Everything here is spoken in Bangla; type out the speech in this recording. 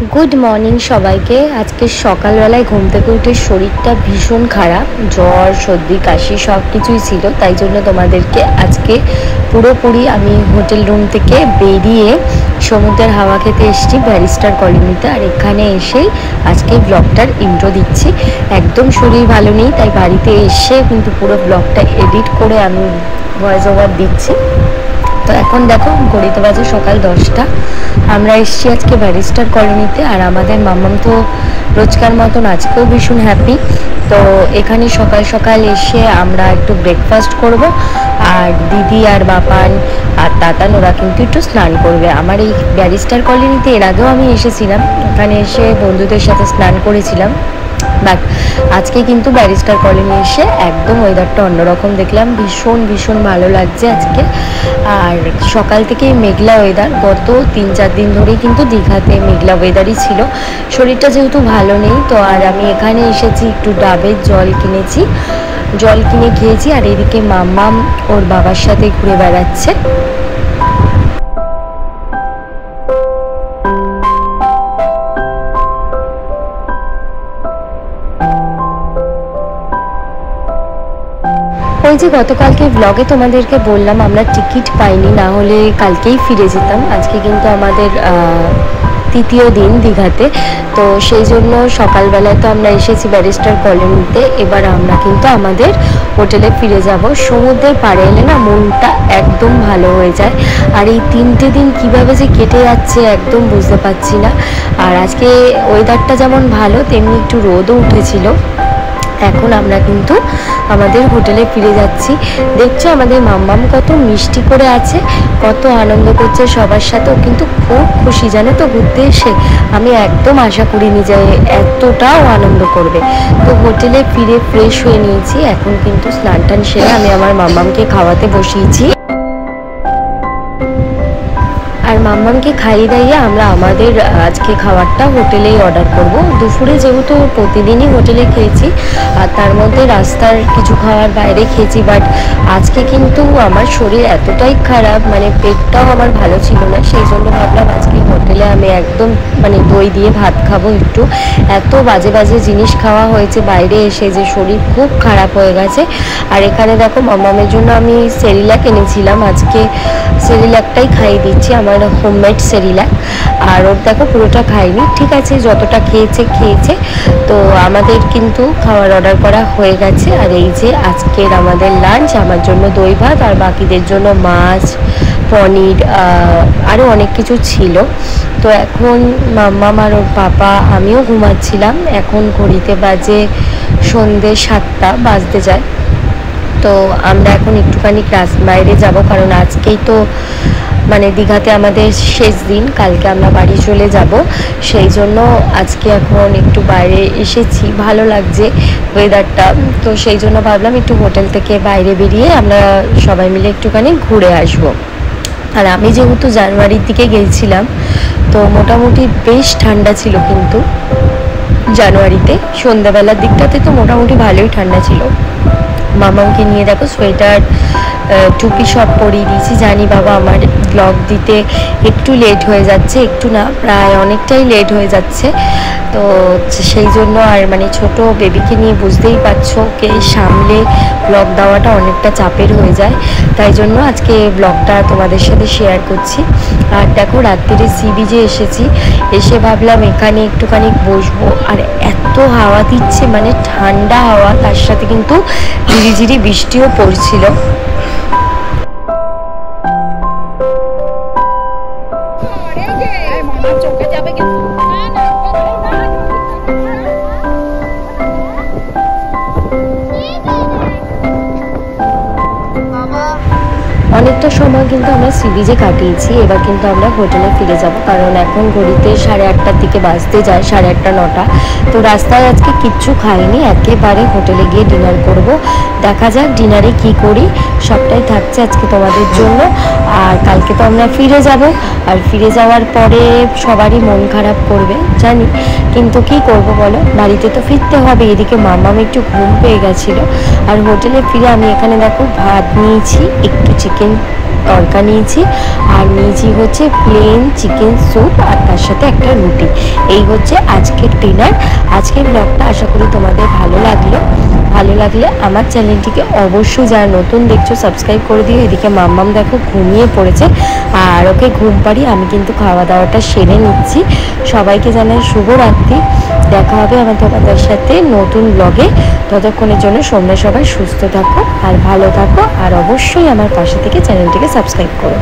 गुड मर्निंग सबाइके आज के सकाल बेलाय घुम थेके उठे शरीरटा भीषण खाराप ज्वर सर्दी काशी सब किछुई छिलो ताई जोन्नो तोमादेरके आजके पुरोपुरी आमी होटेल रूम थेके बेरिये समुद्रेर हावा खेते एसेछि बैरिस्टार कलोनीते और एखाने एसेई आजके ब्लगटार इंट्रो दिচ্ছি। एकदम शरीर भालो नेই ताई बाड़ीते एसे किन्तु पुरो ब्लगटा एडिट करे आमी भয়েস ओभार दिচ্ছি। तो এখন দেখো ঘড়িতে বাজে সকাল 10টা। আমরা এসেছি আজকে ব্যারিস্টার কলোনিতে আর আমাদের মাম্মাম তো রোজকার মতন আজকেও ভীষণ হ্যাপি। তো এখানে সকাল সকাল এসে আমরা একটু ব্রেকফাস্ট করব আর দিদি আর বাপান আর তাতান ওরা কিন্তু একটু স্নান করবে। আমার এই ব্যারিস্টার কলোনিতে এর আগেও আমি এসেছিলাম, এখানে এসে বন্ধুদের সাথে স্নান করেছিলাম, বাট আজকে কিন্তু ব্যারিস্টার কলোনি এসে একদম ওয়েদারটা অন্যরকম দেখলাম, ভীষণ ভীষণ ভালো লাগছে আজকে। আর সকাল থেকে মেঘলা ওয়েদার, গত 3-4 দিন ধরেই কিন্তু দীঘাতে মেঘলা ওয়েদারই ছিল। শরীরটা যেহেতু ভালো নেই তো আর আমি এখানে এসেছি একটু ডাবের জল কিনেছি, জল কিনে খেয়েছি। আর এদিকে মাম্মাম ওর বাবার সাথে ঘুরে বেড়াচ্ছে। ওই যে গতকালকে ব্লগে তোমাদেরকে বললাম আমরা টিকিট পাইনি, না হলে কালকেই ফিরে যেতাম। আজকে কিন্তু আমাদের তৃতীয় দিন দীঘাতে, তো সেই জন্য সকালবেলায় তো আমরা এসেছি ব্যারিস্টার কলোনিতে, এবার আমরা কিন্তু আমাদের হোটেলে ফিরে যাব। সমুদ্রের পাড়ে এলে না মনটা একদম ভালো হয়ে যায়, আর এই 3টে দিন কিভাবে যে কেটে যাচ্ছে একদম বুঝতে পারছি না। আর আজকে ওয়েদারটা যেমন ভালো তেমনি একটু রোদও উঠেছিল। এখন আমরা কিন্তু আমাদের হোটেলে ফিরে যাচ্ছি। দেখছো আমাদের মাম্মাম কত মিষ্টি করে আছে, কত আনন্দ করছে সবার সাথে, ও কিন্তু খুব খুশি জানে তো ঘুরতে এসে। আমি একদম আশা করিনি যে এতটাও আনন্দ করবে। তো হোটেলে ফিরে ফ্রেশ হয়ে নিয়েছি, এখন কিন্তু স্নান টান সেরে আমি আমার মাম্মামকে খাওয়াতে বসিয়েছি। আর মাম্মামকে খাইয়ে দাইয়ে আমরা আমাদের আজকে খাবারটা হোটেলেই অর্ডার করব। দুপুরে যেহেতু প্রতিদিনই হোটেলে খেয়েছি আর তার মধ্যে রাস্তার কিছু খাবার বাইরে খেয়েছি, বাট আজকে কিন্তু আমার শরীর এতটাই খারাপ, মানে পেটটাও আমার ভালো ছিল না, সেই জন্য ভাবলাম আজকে হোটেলে আমি একদম মানে দই দিয়ে ভাত খাবো। একটু এত বাজে বাজে জিনিস খাওয়া হয়েছে বাইরে এসে যে শরীর খুব খারাপ হয়ে গেছে। আর এখানে দেখো মাম্মামের জন্য আমি সেরিল্যাক এনেছিলাম, আজকে সেরিল্যাকটাই খাইয়ে দিচ্ছি, আমার হোমমেড সেরিল্যাক। আর ওর দেখো পুরোটা খাইনি, ঠিক আছে যতটা খেয়েছে খেয়েছে। তো আমাদের কিন্তু খাবার অর্ডার করা হয়ে গেছে। আর এই যে আজকের আমাদের লাঞ্চ, আমার জন্য দই ভাত আর বাকিদের জন্য মাছ, পনির, আরও অনেক কিছু ছিল। তো এখন মাম্মাম আর ওর পাপা, আমিও ঘুমাচ্ছিলাম। এখন ঘড়িতে বাজে সন্ধ্যে 7টা বাজতে যায়। তো আমরা এখন একটুখানি বাইরে যাব, কারণ আজকেই তো মানে দীঘাতে আমাদের শেষ দিন, কালকে আমরা বাড়ি চলে যাব। সেই জন্য আজকে এখন একটু বাইরে এসেছি, ভালো লাগছে ওয়েদারটা। তো সেই জন্য ভাবলাম একটু হোটেল থেকে বাইরে বেরিয়ে আমরা সবাই মিলে একটুখানি ঘুরে আসব। আর আমি যেহেতু জানুয়ারির দিকে গিয়েছিলাম তো মোটামুটি বেশ ঠান্ডা ছিল, কিন্তু জানুয়ারিতে সন্ধ্যাবেলার দিকটাতে তো মোটামুটি ভালোই ঠান্ডা ছিল। মামাকে নিয়ে দেখো সোয়েটার টুপি সব পরিয়ে দিয়েছি। জানি বাবা আমার ব্লগ দিতে একটু লেট হয়ে যাচ্ছে, একটু না প্রায় অনেকটাই লেট হয়ে যাচ্ছে। তো সেই জন্য আর মানে ছোট বেবিকে নিয়ে বুঝতেই পারছো ওকে সামলে ব্লগ দেওয়াটা অনেকটা চাপের হয়ে যায়, তাই জন্য আজকে ব্লগটা তোমাদের সাথে শেয়ার করছি। আর দেখো রাত্রিরে সি বিচে এসেছি, এসে ভাবলাম এখানে একটুখানি বসবো। আর এত হাওয়া দিচ্ছে, মানে ঠান্ডা হাওয়া, তার সাথে কিন্তু ঝিরিঝিরি বৃষ্টিও পড়ছিল। অনেকটা সময় কিন্তু আমরা সি বিচে কাটিয়েছি, এবার কিন্তু আমরা হোটেলে ফিরে যাব, কারণ এখন ঘড়িতে 8:30টার দিকে বাজতে যায়, 8:30-9টা। তো রাস্তায় আজকে কিচ্ছু খাইনি, একেবারে হোটেলে গিয়ে ডিনার করব। দেখা যাক ডিনারে কি করি, সবটাই থাকছে আজকে তোমাদের জন্য। আর কালকে তো আমরা ফিরে যাব, আর ফিরে যাওয়ার পরে সবারই মন খারাপ করবে জানি, কিন্তু কি করব বলো, বাড়িতে তো ফিরতে হবে। এদিকে মাম্মাম একটু ঘুম পেয়ে গেছিলো। আর হোটেলে ফিরে আমি এখানে দেখো ভাত নিয়েছি, একটু চিকেন তড়কা নিয়েছি, আর নিয়েছি হচ্ছে প্লেন চিকেন স্যুপ, আর তার সাথে একটা রুটি। এই হচ্ছে আজকের ডিনার। আজকের ব্লগটা আশা করি তোমাদের ভালো লাগলে আমার চ্যানেলটিকে অবশ্যই যারা নতুন দেখছো সাবস্ক্রাইব করে দিও। এদিকে মাম্মাম দেখো ঘুমিয়ে পড়েছে, আর ওকে ঘুম পাড়িয়ে আমি কিন্তু খাওয়া দাওয়াটা সেরে নিচ্ছি। সবাইকে জানাই শুভরাত্রি। দেখা হবে আমার তোমাদের সাথে নতুন ব্লগে। ততক্ষণের জন্য তোমরা সবাই সুস্থ থাকো আর ভালো থাকো, আর অবশ্যই আমার পাশে থেকে চ্যানেলটিকে সাবস্ক্রাইব করো।